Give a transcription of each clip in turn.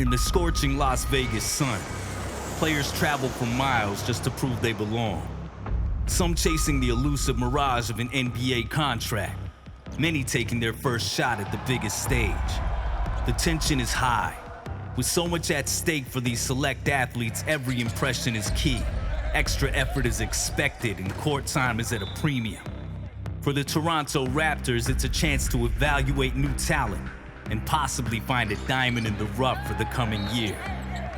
In the scorching Las Vegas sun, players travel for miles just to prove they belong. Some chasing the elusive mirage of an NBA contract, many taking their first shot at the biggest stage. The tension is high. With so much at stake for these select athletes, every impression is key. Extra effort is expected and court time is at a premium. For the Toronto Raptors, it's a chance to evaluate new talent and possibly find a diamond in the rough for the coming year.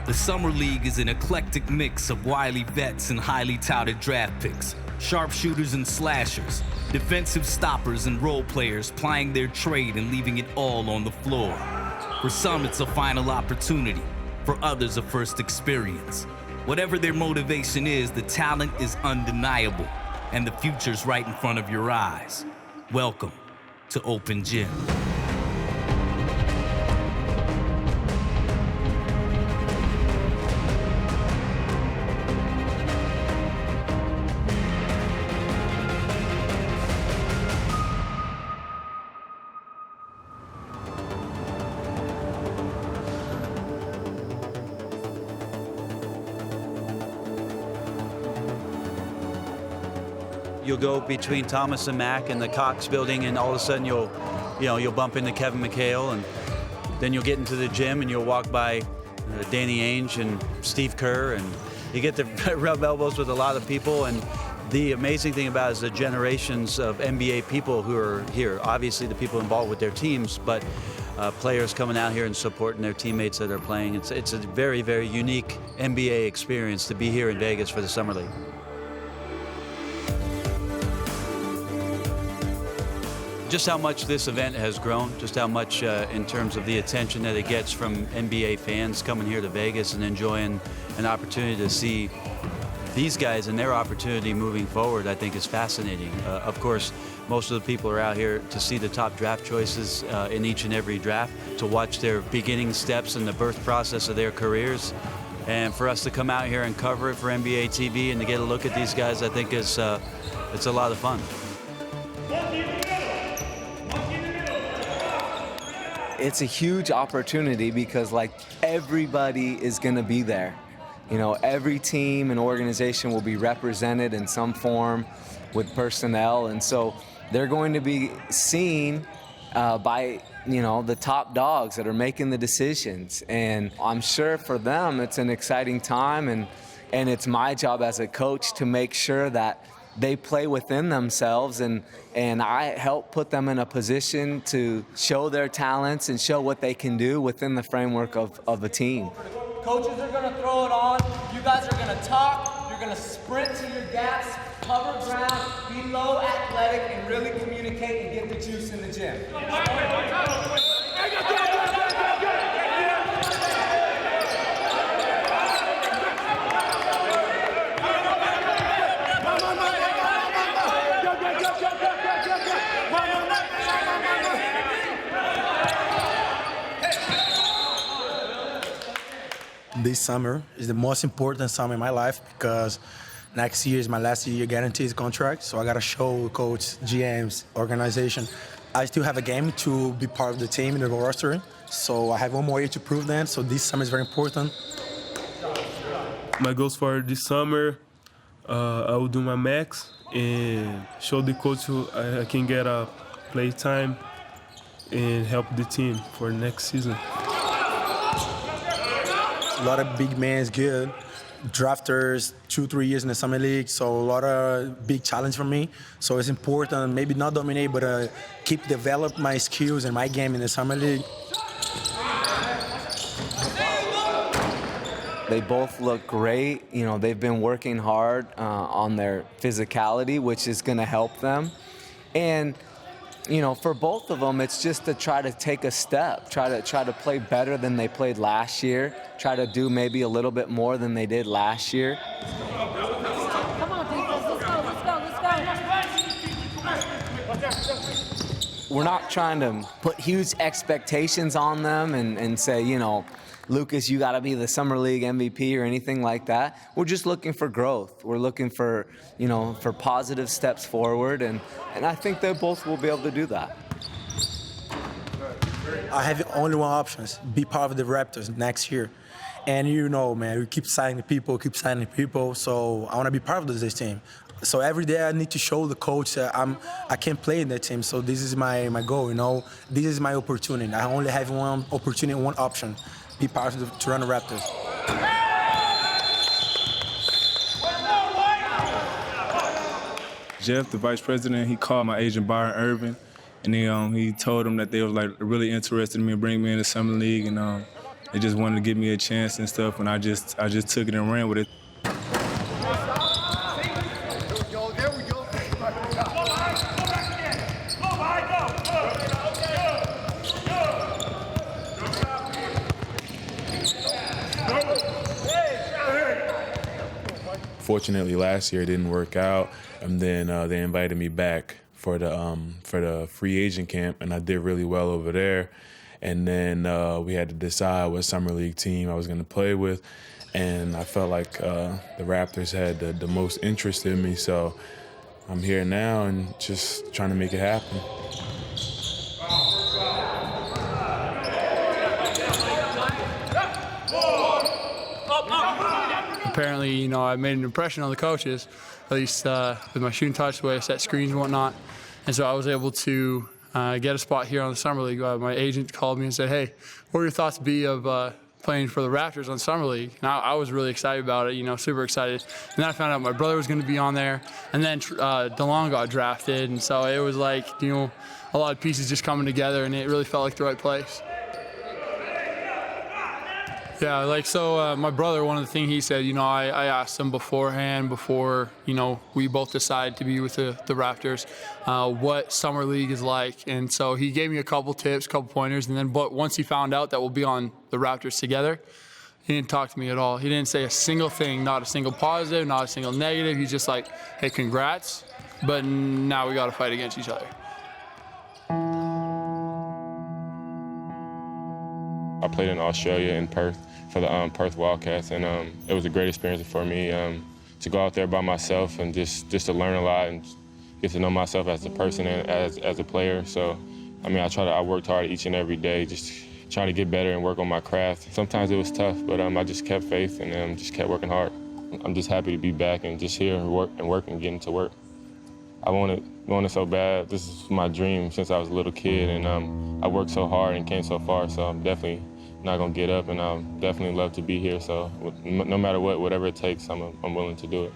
The Summer League is an eclectic mix of wily vets and highly touted draft picks, sharpshooters and slashers, defensive stoppers and role players plying their trade and leaving it all on the floor. For some, it's a final opportunity. For others, a first experience. Whatever their motivation is, the talent is undeniable, and the future's right in front of your eyes. Welcome to Open Gym. You'll go between Thomas and Mack in the Cox building, and all of a sudden you'll bump into Kevin McHale, and then you'll get into the gym and you'll walk by Danny Ainge and Steve Kerr, and you get to rub elbows with a lot of people. And the amazing thing about it is the generations of NBA people who are here. Obviously the people involved with their teams, but players coming out here and supporting their teammates that are playing. It's a very, very unique NBA experience to be here in Vegas for the Summer League. Just how much this event has grown, just how much in terms of the attention that it gets from NBA fans coming here to Vegas and enjoying an opportunity to see these guys and their opportunity moving forward, I think is fascinating. Of course, most of the people are out here to see the top draft choices in each and every draft, to watch their beginning steps and the birth process of their careers. And for us to come out here and cover it for NBA TV and to get a look at these guys, I think it's a lot of fun. It's a huge opportunity because everybody is going to be there. You know, every team and organization will be represented in some form with personnel, and so they're going to be seen by the top dogs that are making the decisions. And I'm sure for them it's an exciting time, and it's my job as a coach to make sure that they play within themselves, and I help put them in a position to show their talents and show what they can do within the framework of a team. Coaches are going to throw it on. You guys are going to talk. You're going to sprint to your gaps, cover ground, be low athletic, and really communicate and get the juice in the gym. This summer is the most important summer in my life because next year is my last year guaranteed contract. So I got to show coach, GMs, organization. I still have a game to be part of the team in the roster. So I have one more year to prove that. So this summer is very important. My goals for this summer, I will do my max and show the coach I can get a play time and help the team for next season. A lot of big men is good. Drafters, 2-3 years in the Summer League, so a lot of big challenge for me. So it's important, maybe not dominate, but keep develop my skills and my game in the Summer League. They both look great. You know, they've been working hard on their physicality, which is going to help them. And for both of them, it's just to try to take a step, try to play better than they played last year, try to do maybe a little bit more than they did last year. Come on, defense, let's go. We're not trying to put huge expectations on them and say, Lucas, you got to be the Summer League MVP or anything like that. We're just looking for growth. We're looking for, for positive steps forward, and I think they both will be able to do that. I have only one option: be part of the Raptors next year. And you know, man, we keep signing people. So I want to be part of this team. So every day I need to show the coach that I can play in that team. So this is my goal, you know. This is my opportunity. I only have one opportunity, one option: be part of the Toronto Raptors. Jeff, the vice president, he called my agent Byron Irvin, and he told him that they was like really interested in me, bring me in the summer league, and they just wanted to give me a chance and stuff, and I just took it and ran with it. Fortunately, last year it didn't work out, and then they invited me back for the free agent camp, and I did really well over there. And then we had to decide what summer league team I was going to play with, and I felt like the Raptors had the most interest in me, so I'm here now and just trying to make it happen. Apparently, you know, I made an impression on the coaches, at least with my shooting touch, the way I set screens and whatnot. And so I was able to get a spot here on the Summer League. My agent called me and said, hey, what would your thoughts be of playing for the Raptors on Summer League? And I was really excited about it, you know, super excited. And then I found out my brother was going to be on there. And then DeLong got drafted. And so it was like, you know, a lot of pieces just coming together, and it really felt like the right place. Yeah, like, so my brother, one of the things he said, you know, I asked him beforehand, before, you know, we both decided to be with the Raptors, what Summer League is like. And so he gave me a couple tips, couple pointers, and then but once he found out that we'll be on the Raptors together, he didn't talk to me at all. He didn't say a single thing, not a single positive, not a single negative. He's just like, hey, congrats, but now we got to fight against each other. I played in Australia, in Perth, for the Perth Wildcats, and it was a great experience for me to go out there by myself and just to learn a lot and get to know myself as a person and as a player. So, I mean, I worked hard each and every day, just trying to get better and work on my craft. Sometimes it was tough, but I just kept faith and just kept working hard. I'm just happy to be back and just here and work and getting to work. I want it so bad. This is my dream since I was a little kid, and I worked so hard and came so far, so I'm definitely not gonna get up, and I definitely love to be here. So no matter what, whatever it takes, I'm willing to do it.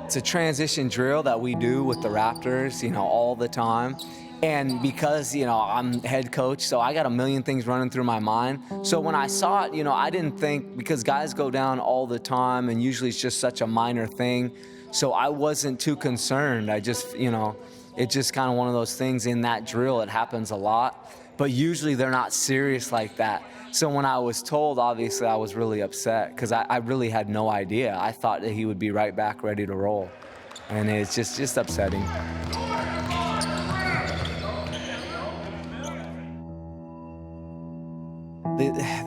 It's a transition drill that we do with the Raptors, you know, all the time. And because, you know, I'm head coach, so I got a million things running through my mind. So when I saw it, you know, I didn't think, because guys go down all the time and usually it's just such a minor thing. So I wasn't too concerned. I just, you know, it's just kind of one of those things in that drill. It happens a lot, but usually they're not serious like that. So when I was told, obviously I was really upset because I really had no idea. I thought that he would be right back ready to roll. And it's just upsetting.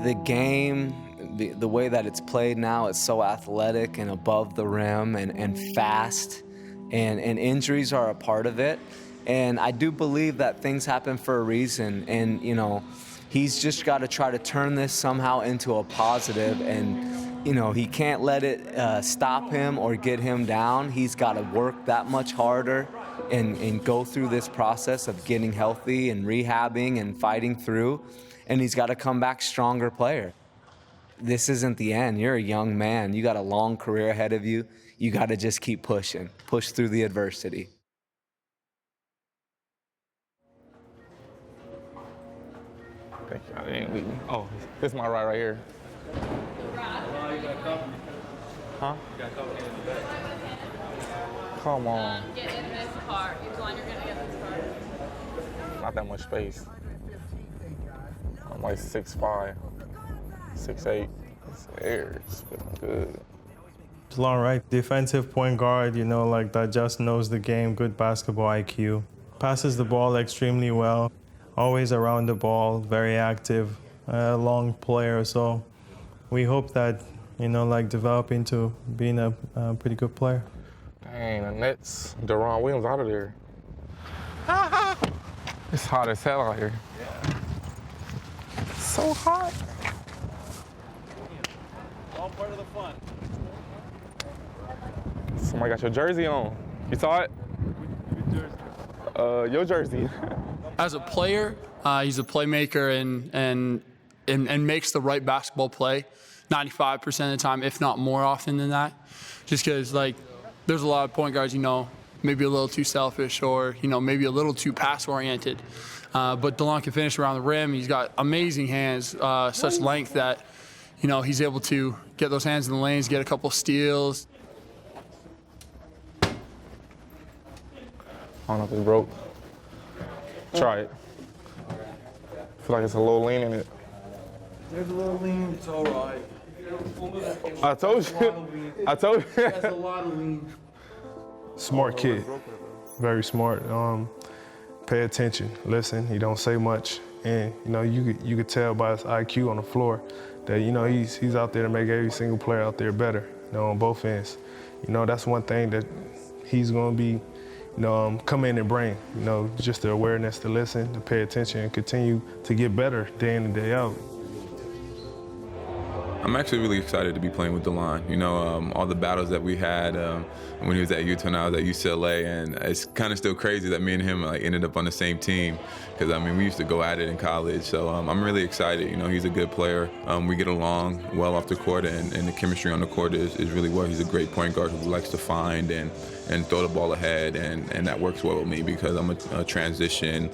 The game, the way that it's played now, it's so athletic and above the rim and fast, and injuries are a part of it. And I do believe that things happen for a reason, and, you know, he's just got to try to turn this somehow into a positive, and, you know, he can't let it stop him or get him down. He's got to work that much harder and go through this process of getting healthy and rehabbing and fighting through, and he's got to come back stronger player. This isn't the end. You're a young man. You got a long career ahead of you. You got to just keep pushing, push through the adversity. Oh, this is my ride right here. Huh? Come on. Get in this car. You're going, you're gonna get this car. Not that much space. I'm like 6'5", 6'8". It's air. It's feeling good. Delon Wright, defensive point guard, you know, like that just knows the game, good basketball IQ. Passes the ball extremely well, always around the ball, very active, long player. So we hope that, you know, like develop into being a pretty good player. Dang, the Nets, Deron Williams out of there. It's hot as hell out here. Yeah. So hot. All part of the fun. Somebody got your jersey on. You saw it? Which jersey? Your jersey. As a player, he's a playmaker and makes the right basketball play 95% of the time, if not more often than that. Just because, like, there's a lot of point guards, you know, maybe a little too selfish or, you know, maybe a little too pass-oriented. But Delon can finish around the rim. He's got amazing hands, such length that, you know, he's able to get those hands in the lanes, get a couple steals. I don't know if it's broke. Try it. I feel like it's a little lean in it. There's a little lean. It's all right. I told you. I told you. That's a lot of lean. Smart kid, very smart. Pay attention, listen. He don't say much, and you know you could tell by his IQ on the floor that you know he's out there to make every single player out there better. You know, on both ends. You know, that's one thing that he's going to be, you know, come in and bring. You know, just the awareness to listen, to pay attention, and continue to get better day in and day out. I'm actually really excited to be playing with Delon. You know, all the battles that we had when he was at Utah and I was at UCLA, and it's kind of still crazy that me and him like ended up on the same team, because I mean we used to go at it in college. So I'm really excited. You know, he's a good player. We get along well off the court, and the chemistry on the court is really well. He's a great point guard who likes to find and throw the ball ahead, and that works well with me because I'm a transition,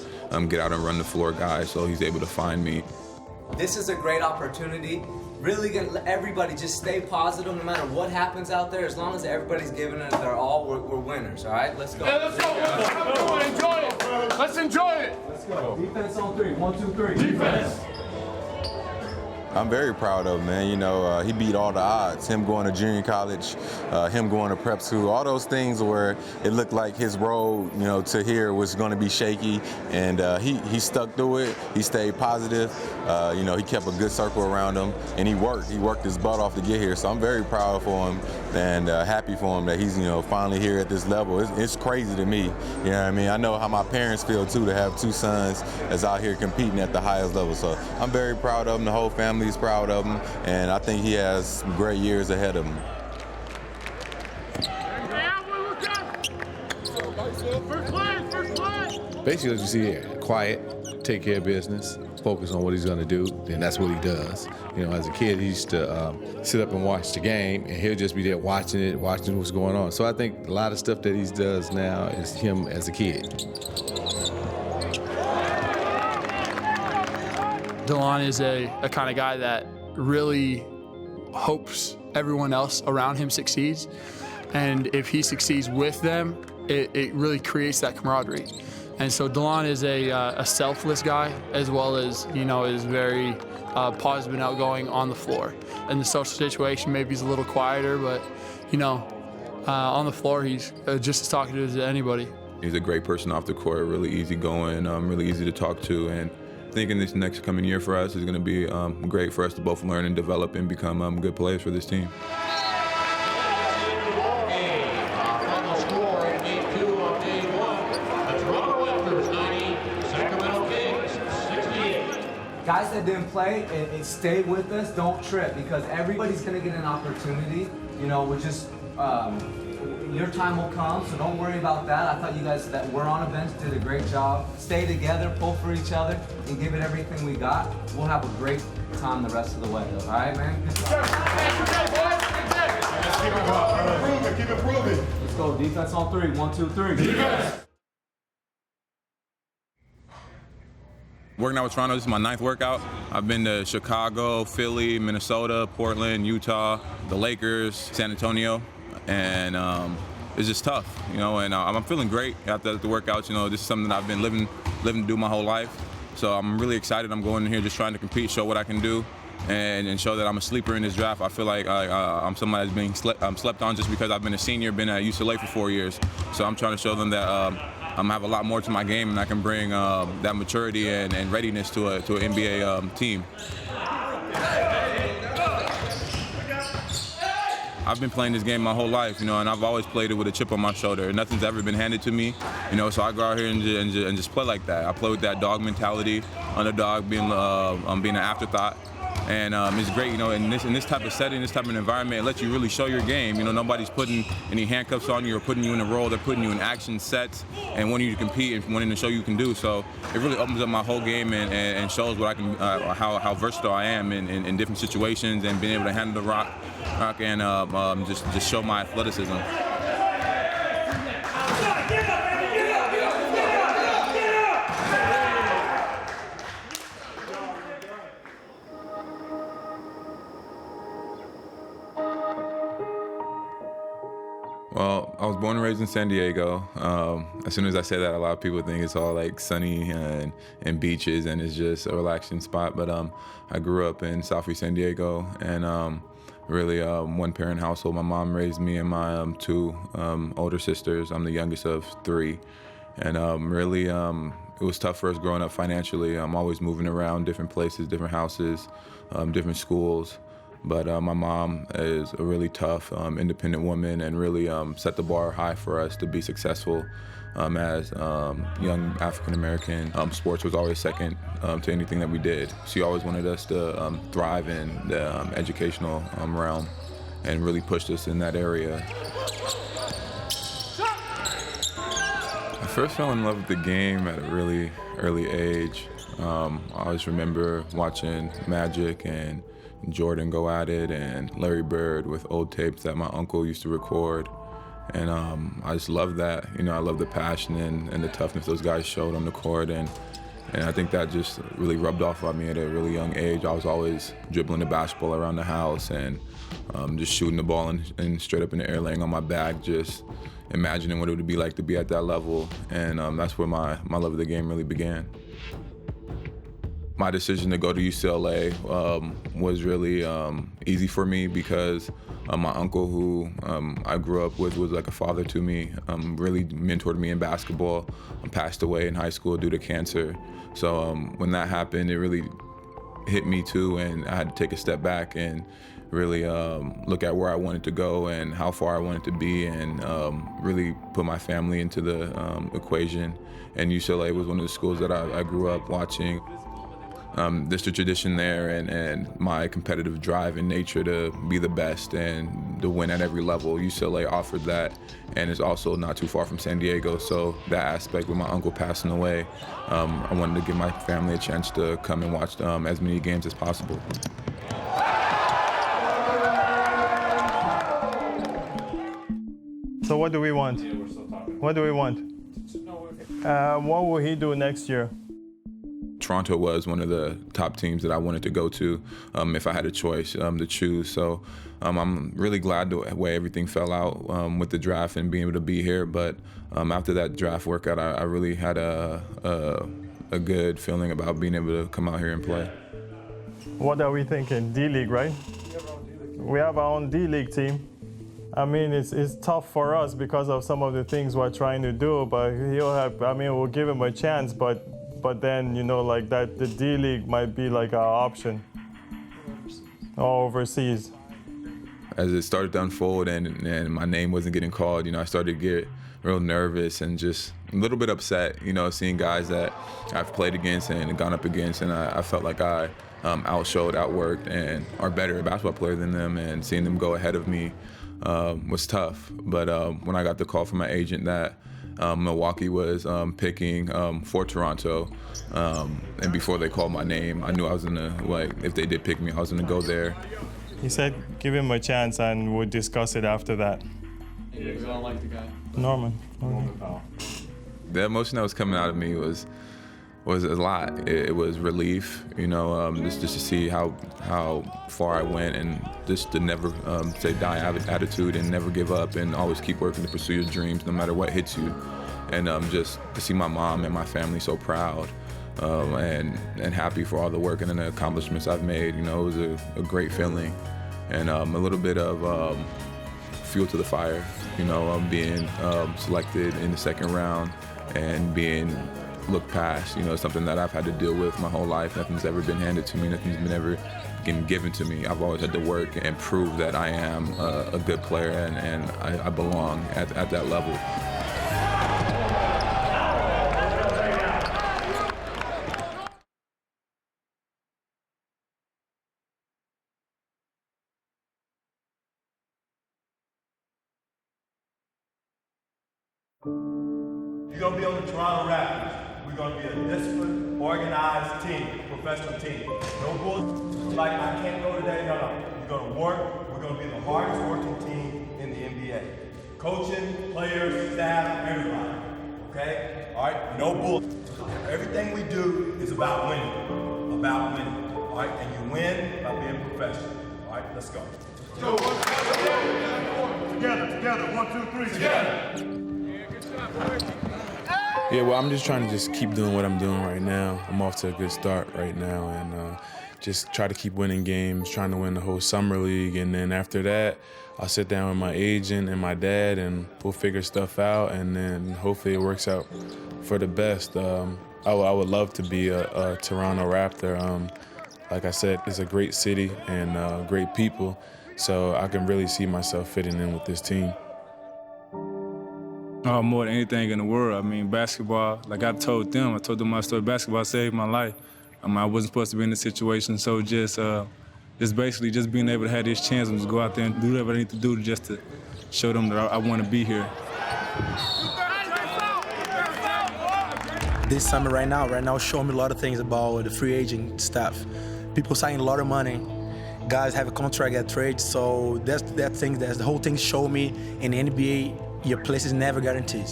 get out and run the floor guy, so he's able to find me. This is a great opportunity. Really gonna let everybody just stay positive no matter what happens out there. As long as everybody's giving it their all, we're winners, all right? Let's go. Yeah, let's go. Enjoy it. Let's enjoy it. Let's go. Defense on three. 1, 2, 3. Defense. I'm very proud of him, man. You know, he beat all the odds. Him going to junior college, him going to prep school, all those things where it looked like his road, you know, to here was going to be shaky, and he stuck through it. He stayed positive. You know, he kept a good circle around him, and he worked. He worked his butt off to get here. So I'm very proud for him and happy for him that he's, you know, finally here at this level. It's crazy to me. You know what I mean? I know how my parents feel too, to have two sons that's out here competing at the highest level. So I'm very proud of him. The whole family is proud of him, and I think he has some great years ahead of him. Basically, what you see here, quiet, take care of business, focus on what he's going to do, and that's what he does. You know, as a kid, he used to sit up and watch the game, and he'll just be there watching it, watching what's going on. So I think a lot of stuff that he does now is him as a kid. Delon is a kind of guy that really hopes everyone else around him succeeds. And if he succeeds with them, it really creates that camaraderie. And so Delon is a selfless guy, as well as, you know, is very positive and outgoing on the floor. In the social situation, maybe he's a little quieter, but, you know, on the floor, he's just as talkative as anybody. He's a great person off the court, really easygoing, really easy to talk to, and I think in this next coming year for us is going to be great for us to both learn and develop and become good players for this team. Final score in Game 2 of Day 1. The Toronto Raptors 90, Sacramento Kings 68. Guys that didn't play and stay with us, don't trip, because everybody's going to get an opportunity. You know, we're just, your time will come, so don't worry about that. I thought you guys that were on a bench did a great job. Stay together, pull for each other, and give it everything we got. We'll have a great time the rest of the way. All right, man? Good job. Keep improving. Let's go. Defense on three. 1, 2, 3. Defense. Working out with Toronto, this is my 9th workout. I've been to Chicago, Philly, Minnesota, Portland, Utah, the Lakers, San Antonio, and it's just tough, you know, and I'm feeling great after the workouts. You know, this is something that I've been living to do my whole life, So I'm really excited. I'm going in here just trying to compete, show what I can do, and show that I'm a sleeper in this draft. I feel like I'm somebody that's being slept on just because I've been a senior, been at UCLA for 4 years. So I'm trying to show them that I'm gonna have a lot more to my game, and I can bring that maturity and readiness to an NBA team. I've been playing this game my whole life, you know, and I've always played it with a chip on my shoulder. Nothing's ever been handed to me, you know, so I go out here and just play like that. I play with that dog mentality, underdog, being an afterthought. And it's great, you know, in this type of setting, this type of environment, it lets you really show your game. You know, nobody's putting any handcuffs on you or putting you in a role. They're putting you in action sets and wanting you to compete and wanting to show you can do. So it really opens up my whole game and shows what I can, how versatile I am in different situations, and being able to handle the rock and just show my athleticism. Well, I was born and raised in San Diego. As soon as I say that, a lot of people think it's all like sunny and beaches and it's just a relaxing spot. But I grew up in Southeast San Diego, and really one-parent household. My mom raised me and my two older sisters. I'm the youngest of three. And really, it was tough for us growing up financially. I'm always moving around different places, different houses, different schools. But my mom is a really tough, independent woman, and really set the bar high for us to be successful as young African American. Sports was always second to anything that we did. She always wanted us to thrive in the educational realm, and really pushed us in that area. I first fell in love with the game at a really early age. I always remember watching Magic and Jordan go at it, and Larry Bird with old tapes that my uncle used to record. And I just love that. You know, I love the passion and the toughness those guys showed on the court. And I think that just really rubbed off on me at a really young age. I was always dribbling the basketball around the house and just shooting the ball and straight up in the air, laying on my back, just imagining what it would be like to be at that level. And that's where my love of the game really began. My decision to go to UCLA was really easy for me because my uncle, who I grew up with, was like a father to me, really mentored me in basketball, passed away in high school due to cancer. So when that happened, it really hit me too, and I had to take a step back and really look at where I wanted to go and how far I wanted to be, and really put my family into the equation. And UCLA was one of the schools that I grew up watching. There's the tradition there, and my competitive drive and nature to be the best and to win at every level. UCLA offered that, and it's also not too far from San Diego. So that aspect with my uncle passing away, I wanted to give my family a chance to come and watch as many games as possible. So what do we want? What do we want? What will he do next year? Toronto was one of the top teams that I wanted to go to if I had a choice to choose. So I'm really glad the way everything fell out with the draft and being able to be here. But after that draft workout, I really had a good feeling about being able to come out here and play. What are we thinking? D-League, right? We have our own D-League team. I mean, it's tough for us because of some of the things we're trying to do, but we'll give him a chance, but then, you know, like that, the D-League might be like our option. Or overseas. As it started to unfold and my name wasn't getting called, you know, I started to get real nervous and just a little bit upset, you know, seeing guys that I've played against and gone up against, and I felt like I outshowed, outworked, and are better basketball player than them, and seeing them go ahead of me was tough. But when I got the call from my agent that Milwaukee was picking for Toronto, and before they called my name, I knew I was gonna, if they did pick me, I was gonna go there. He said, give him a chance and we'll discuss it after that. Yeah, we don't like the guy. Norman. The emotion that was coming out of me was a lot. It was relief, you know, just to see how far I went, and just to never say die attitude and never give up and always keep working to pursue your dreams no matter what hits you. And just to see my mom and my family so proud and happy for all the work and the accomplishments I've made. You know, it was a great feeling, and a little bit of fuel to the fire. You know, being selected in the second round and being looked past. You know, something that I've had to deal with my whole life. Nothing's ever been handed to me. Nothing's been ever given to me. I've always had to work and prove that I am a good player and I belong at that level. You're going to be on the Toronto Raptors. We're going to be a disciplined, organized team, professional team. No bullshit. Like, I can't go today. No. We're going to work. We're going to be the hardest working team in the NBA. Coaching, players, staff, everybody. Okay? All right? No bullshit. Everything we do is about winning. About winning. All right? And you win by being professional. All right? Let's go. Together. 1, 2, 3. Together. Yeah, well, I'm just trying to just keep doing what I'm doing right now. I'm off to a good start right now, and just try to keep winning games, trying to win the whole summer league, and then after that, I'll sit down with my agent and my dad, and we'll figure stuff out, and then hopefully it works out for the best. I would love to be a Toronto Raptor. Like I said, it's a great city and great people, so I can really see myself fitting in with this team. More than anything in the world. I mean, basketball, like I told them my story. Basketball saved my life. I wasn't supposed to be in this situation, so just basically just being able to have this chance and just go out there and do whatever I need to do just to show them that I want to be here. This summer right now showing me a lot of things about the free agent stuff. People signing a lot of money. Guys have a contract at trade, so that's the whole thing show me in the NBA. Your place is never guaranteed.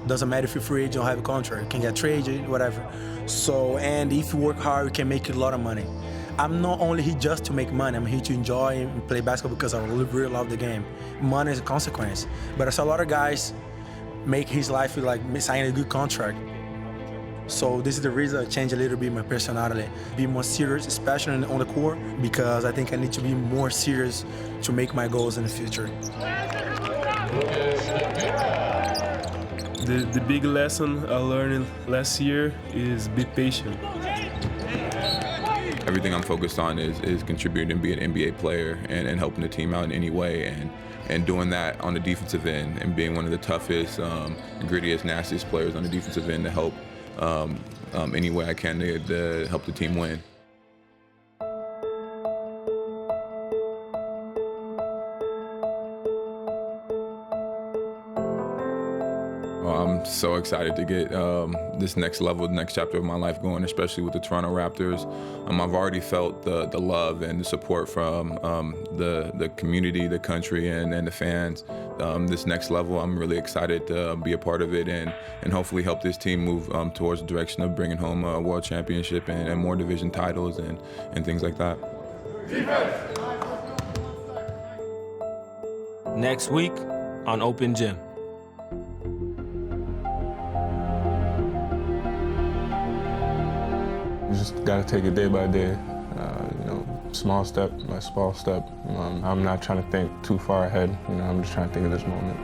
Doesn't matter if you're free agent or have a contract. You can get traded, whatever. So, and if you work hard, you can make a lot of money. I'm not only here just to make money. I'm here to enjoy and play basketball because I really love the game. Money is a consequence. But I saw a lot of guys make his life like signing a good contract. So this is the reason I changed a little bit my personality. Be more serious, especially on the court, because I think I need to be more serious to make my goals in the future. The big lesson I learned last year is be patient. Everything I'm focused on is contributing and being an NBA player and helping the team out in any way and doing that on the defensive end and being one of the toughest, grittiest, nastiest players on the defensive end to help any way I can to help the team win. I'm so excited to get this next level, the next chapter of my life going, especially with the Toronto Raptors. I've already felt the love and the support from the community, the country, and the fans. This next level, I'm really excited to be a part of it and hopefully help this team move towards the direction of bringing home a world championship and more division titles and things like that. Defense. Next week on Open Gym. You just got to take it day by day, small step by small step. I'm not trying to think too far ahead. I'm just trying to think of this moment.